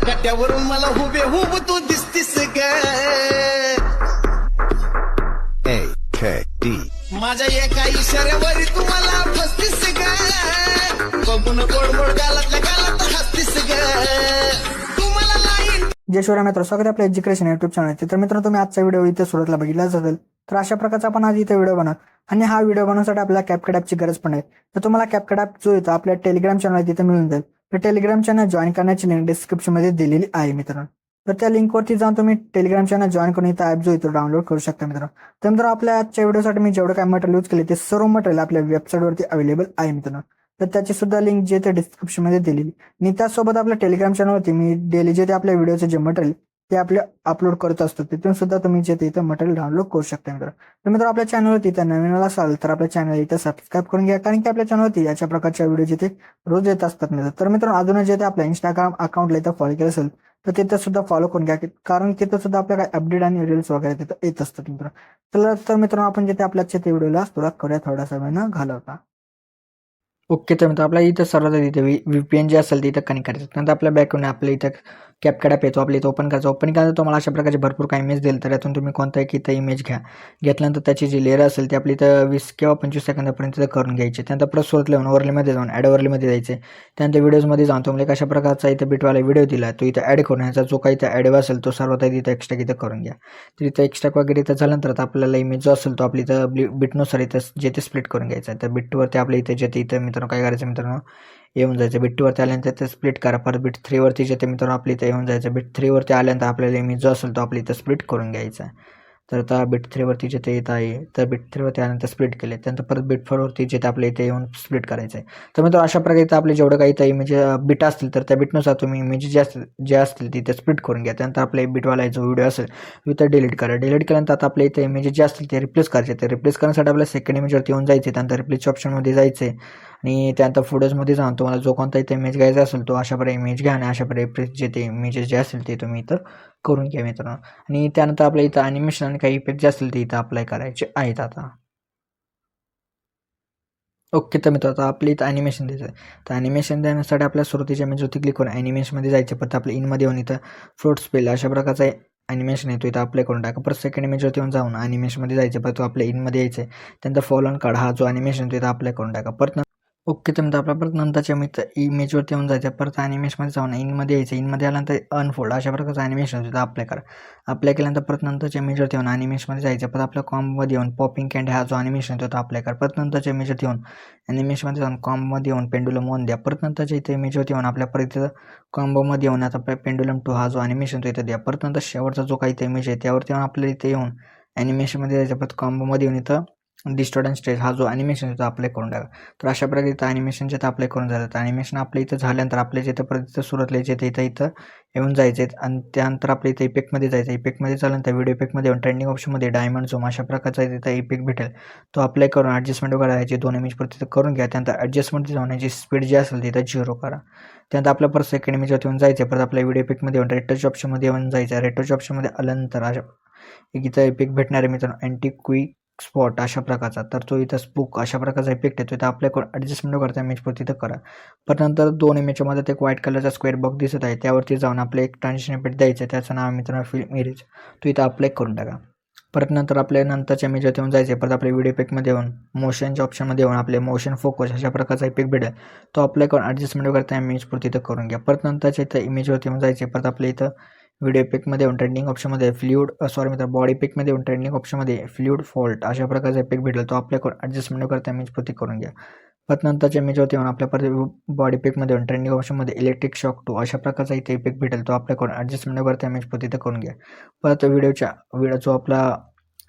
कट्यावरून मला हुबेहूब तू दिसतीस ग. AKD माझ्या एका इशाऱ्यावर तू मला फसतीस ग. बघून गोड गोड गालातल्या गालात हसतीस ग. तू मला लाईन. जय शिवराय मित्र, स्वागत आहे आपल्या एज्युकेशन युट्यूब चॅनलचे. तर मित्रांनो, तुम्ही आजचा व्हिडिओ इथे सुरुवातीला बघितलाच असेल. तर अशा प्रकारचा आपण आज इथे व्हिडिओ बनवू आणि हा व्हिडिओ बनवण्यासाठी आपल्याला कॅपकट ॲपची गरज पण आहे. तर तुम्हाला कॅपकट ॲप जो येतो आपल्या टेलिग्राम चॅनल तिथे मिळून जाईल. तर टेलिग्राम चॅनल जॉईन करण्याची लिंक डिस्क्रिप्शनमध्ये दिलेली आहे मित्रांनो. तर त्या लिंकवरती जाऊन तुम्ही टेलिग्राम चॅनल जॉईन करून इथं ॲप जो येतो डाउनलोड करू शकता मित्रांनो. तर मित्रांनो, आपल्या आजच्या व्हिडिओसाठी मी जेवढं काय मटेरियल यूज केले ते सर्व मटेरियल आपल्या वेबसाईटवरती अवेलेबल आहे मित्रांनो. तर त्याची सुद्धा लिंक जे ते डिस्क्रिप्शनमध्ये दिलेली. आणि त्यासोबत आपल्या टेलिग्राम चॅनलवरती मी डेली जे ते आपल्या व्हिडिओचे जे मटेरियल ते आपले अपलोड करत असतो, तिथून सुद्धा तुम्ही जे इथं मटेरियल डाउनलोड करू शकता मित्रांनो. तर मित्रांनो, आपल्या चॅनलवरती इथं नवीन असाल तर आपल्या चॅनल इथं सबस्क्राईब करून घ्या, कारण की आपल्या चॅनलवरती याच्या प्रकारच्या व्हिडिओ जिथे रोज येत असतात मित्रांनो. तर मित्रांनो, अजून जे ते आपल्या इंस्टाग्राम अकाउंटला इथं फॉलो केलं असेल तर तिथं सुद्धा फॉलो करून घ्या, कारण तिथं सुद्धा आपल्या काय अपडेट आणि रील्स वगैरे तिथं येत असतात मित्रांनो. तर मित्रांनो, आपण जिथे आपल्या ते व्हिडिओला सुरुवात करूया थोडासा वेळ न घालवता. ओके, तर मित्र आपल्या इथं सर्वात इथे VPN जे असेल ते इथं कनेक्ट करायचं. त्यानंतर आपल्या बॅकग्राऊंड आपल्या इथं कॅपकट ॲप येतो, आपल्या इथं ओपन करायचं. ओपन केल्यानंतर तुम्हाला अशा प्रकारचे भरपूर काही इमेज देईल. तर यातून तुम्ही कोणता एक इथं इमेज घ्या. घेतल्यानंतर त्याची जी लेअर असेल ती आपली इथं 20 किंवा 25 सेकंदापर्यंत करून घ्यायची. त्यानंतर परत सुरत लावून ओव्हरलेमध्ये जाऊन ॲड ओव्हरलेमध्ये जायचे. त्यानंतर व्हिडिओजमध्ये जाऊन तुम्हाला कशा प्रकारचा इथं बिटवाला व्हिडिओ दिला तो इथं ॲड करून याचा जो काही इथं ॲड असेल तो सर्वात इथं एक्स्ट्रा इथं करून घ्या. तर इथं एक्स्ट्रा वगैरे इथं झाल्यानंतर आपल्याला इमेज जो असेल तो आपली इथं बिटनुसार इथं जे ते स्प्लिट करून घ्यायचा आहे. तर बिटवरती आपल्या इथं जे ते इथं मित्रांनो काय करायचं मित्रांनो, येऊन जायचं. बिट 2 वरती आल्यानंतर ते स्प्लिट करा. परत बिट 3 वरती जे ते मित्रांनो आपल्या इथं येऊन जायचं. बिट 3 वरती आल्यानंतर आपल्याला इमेज जो असेल तो आपल्या इथं स्प्लिट करून घ्यायचा आहे. तर आता बिट 3 वरती जे ते येत आहे तर बिट 3 वरती आल्यानंतर स्प्लिट केले. त्यानंतर परत बिट 4 वरती जे ते आपल्या इथे येऊन स्प्लिट करायचं आहे. तर मित्रांनो, अशा प्रकारे इथं आपले जेवढं काही इथं इमेज बिट असतील तर त्या बिटनुसार तुम्ही इमेज जे असतील तिथे स्प्लिट करून घ्या. त्यानंतर आपल्या बिटवाला जो व्हिडिओ असेल तो इथं डिलीट करा. डिलीट केल्यानंतर आता आपल्या इथे इमेज जे असतील ते रिप्लेस करायचे. ते रिप्लेस करण्यासाठी आपल्याला सेकंड इमेजवरती येऊन जायचे. त्यानंतर रिप्लेसच्या ऑप्शनमध्ये जायचे आणि त्यानंतर फोटोजमध्ये जाऊन तुम्हाला जो कोणता इथे इमेज घ्यायचा असेल तो अशा प्रकारे इमेज घ्या आणि अशा प्रकारे जे ते इमेजेस जे असतील ते तुम्ही इथं करून घ्या मित्रांनो. आणि त्यानंतर आपल्या इथं ॲनिमेशन आणि काही इफेक्ट जे असतील ते इथं अप्लाय करायचे आहेत आता. ओके, तर मित्रांनो आता आपल्या इथं ॲनिमेशन द्यायचं आहे. तर ॲनिमेशन देण्यासाठी आपल्या सुरुवातीच्या इमेजवरती क्लिक करून ॲनिमेशनमध्ये जायचं. परत आपल्या इनमध्ये येऊन इथं फ्लोट स्पेल अशा प्रकारचा ॲनिमेशन येतो इथं अप्लाय करून टाका. परत सेकंड इमेजवरती येऊन जाऊन ॲनिमेशनमध्ये जायचं. परत आपल्या इनमध्ये यायचं आहे. त्यानंतर फॉलो अँड कार्ड हा जो ॲनिमेशन इथं अप्लाय करून टाका. परत ओके, तर मित्र आपल्या परत नंतरच्या इमेजवरती येऊन जायचं. परत ॲनिमेशनमध्ये जाऊन इनमध्ये यायचं. इनमध्ये आल्यानंतर अनफोल्ड अशा प्रकारचं ॲनिमेशन तिथं अप्लाय करा. अप्लाय केल्यानंतर परत नंतरच्या इमेजवरती येऊन ॲनिमेशनमध्ये जायचं. परत आपल्या कॉममध्ये येऊन पॉपिंग कॅन्ड हा जो ॲनिमेशन तिथं अप्लाय करा. परत नंतरच्या इमेजवरती येऊन ॲनिमेशनमध्ये जाऊन कॉममध्ये येऊन पेंडुलम 1 द्या. परत नंतरच्या इथे इमेजवरती येऊन आपल्या परत इथं कॉम्बोमध्ये येऊन आता पेंडुलम 2 हा जो ॲनिमेशन तो इथं द्या. परत नंतर शेवटचा जो काही इमेज आहे त्यावरती येऊन आपल्याला इथे येऊन ॲनिमेशनमध्ये जायचं. परत कॉम्बोमध्ये येऊन इथं डिस्टॉर्ट अँड स्ट्रेच हा जो ॲनिमेशन इथं अप्लाय करून टाका. तर अशा प्रकारे इथं ॲनिमेशन जे अप्लाय करून झालं. तर ॲनिमेशन आपल्या इथं झाल्यानंतर आपल्या जिथं परत इथं सुरुवातला जे इथं येऊन जायचे आणि त्यानंतर आपल्या इथं इफेक्टमध्ये जायचं. इफेक्टमध्ये झाल्यानंतर व्हिडिओ इफेक्टमध्ये येऊन ट्रेंडिंग ऑप्शनमध्ये डायमंड झूम अशा प्रकारचा तिथं इफेक्ट भेटेल तो अप्लाय करून ॲडजस्टमेंट वगैरे याचे 2 इमेज परत तिथं करून घ्या. त्यानंतर ॲडजस्टमेंट जाऊन याची स्पीड जी असेल तिथं 0 करा. त्यानंतर आपल्या परत सेकंड इमेजवरती येऊन जायचं. परत आपल्या व्हिडिओ इफेक्टमध्ये येऊन रेटोच्या ऑप्शनमध्ये येऊन जायचं. रेटोच्या ऑप्शनमध्ये आल्यानंतर अशा एक इथं इफेक्ट भेटणार आहे मित्रांनो, अँटी क्विक स्पॉट अशा प्रकारचा. तर तो इथं स्पूक अशा प्रकारचा इफेक्ट येतो. इथं अप्लाय करून ॲडजस्टमेंट करता इमेज परत तिथं करा. पण नंतर 2 इमेजच्या मध्ये एक व्हाईट कलरचा स्क्वेअर बॉक्स दिसत आहे त्यावरती जाऊन आपलं एक ट्रान्झिशन इफेक्ट द्यायचं. त्याचं नाव मित्रांनो फिल्म इरेज तो इथं अप्लाय करून टाका. परत नंतर आपल्या नंतरच्या इमेजवरती येऊन जायचे. परत आपल्या व्हिडिओ इफेक्टमध्ये येऊन मोशनच्या ऑप्शनमध्ये येऊन आपले मोशन फोकस अशा प्रकारचा इफेक्ट भेटेल तो अप्लाय करून ॲडजस्टमेंट करता इमेज परत तिथं करून घ्या. परत नंतरच्या इथं इमेजवरती येऊन जायचे. परत आपल्या इथं व्हिडिओ इफेक्टमध्ये येऊन ट्रेंडिंग ऑप्शनमध्ये बॉडी इफेक्टमध्ये येऊन ट्रेंडिंग ऑप्शनमध्ये फ्ल्यूड फॉल्ट अशा प्रकारचा इफेक्ट भेटेल तो अप्लाय करून ॲडजस्टमेंट करता इमेज परत करून घ्या. परत नंतरच्या इमेजवरती येऊन आपल्या परत बॉडी इफेक्टमध्ये येऊन ट्रेंडिंग ऑप्शनमध्ये इलेक्ट्रिक शॉक 2 अशा प्रकारचा इथे इफेक्ट भेटेल तो अप्लाय करून ॲडजस्टमेंट करता इमेज परत करून घ्या. परत व्हिडिओ जो आपला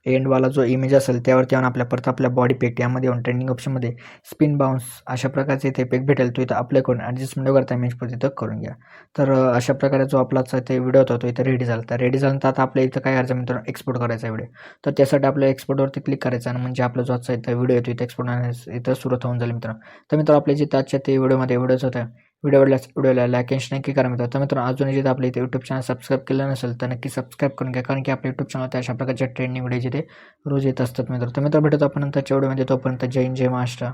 एंडवाला जो इमेज असेल त्यावरती येऊन आपल्या परत आपल्या बॉडी इफेक्ट यामध्ये येऊन ट्रेंडिंग ऑप्शनमध्ये स्पिन बाउन्स अशा प्रकारचे इथे इफेक्ट भेटेल तो इथं अप्लाय करून ॲडजस्टमेंट करता इमेज परत इथं करून घ्या. तर अशा प्रकारे जो आपलाचा इथे व्हिडिओ होता तो इथं रेडी झाला. तर रेडी झाल्यानंतर आता आपल्या इथं काय करायचं मित्रांनो, एक्सपोर्ट करायचा व्हिडिओ. तर त्यासाठी आपल्या एक्सपोर्टवरती क्लिक करायचं आणि म्हणजे आपला जो आजचा इथं व्हिडिओ येतो इथं एक्सपोर्ट इथं सुरुवात होऊन जाईल मित्रांनो. तर मित्रांनो आपल्या जिथं आजच्या ते व्हिडिओज होत्या व्हिडिओला लाईक आणि नक्की करा मित्रांनो. तर मित्रांनो अजूनही जिथं आपल्या इथे यूट्यूब चॅनल सबस्क्राईब केलं नसेल तर नक्की सबस्क्राईब करून घ्या, कारण की आपल्या यूट्यूब चॅनल अशा प्रकारच्या ट्रेंडिंग व्हिडिओ जिथे रोज येत असतात मित्रांनो. तर मित्रांनो भेटतो आपण नंतरच्या व्हिडिओमध्ये. तोपर्यंत जय हिंद जय महाराष्ट्र.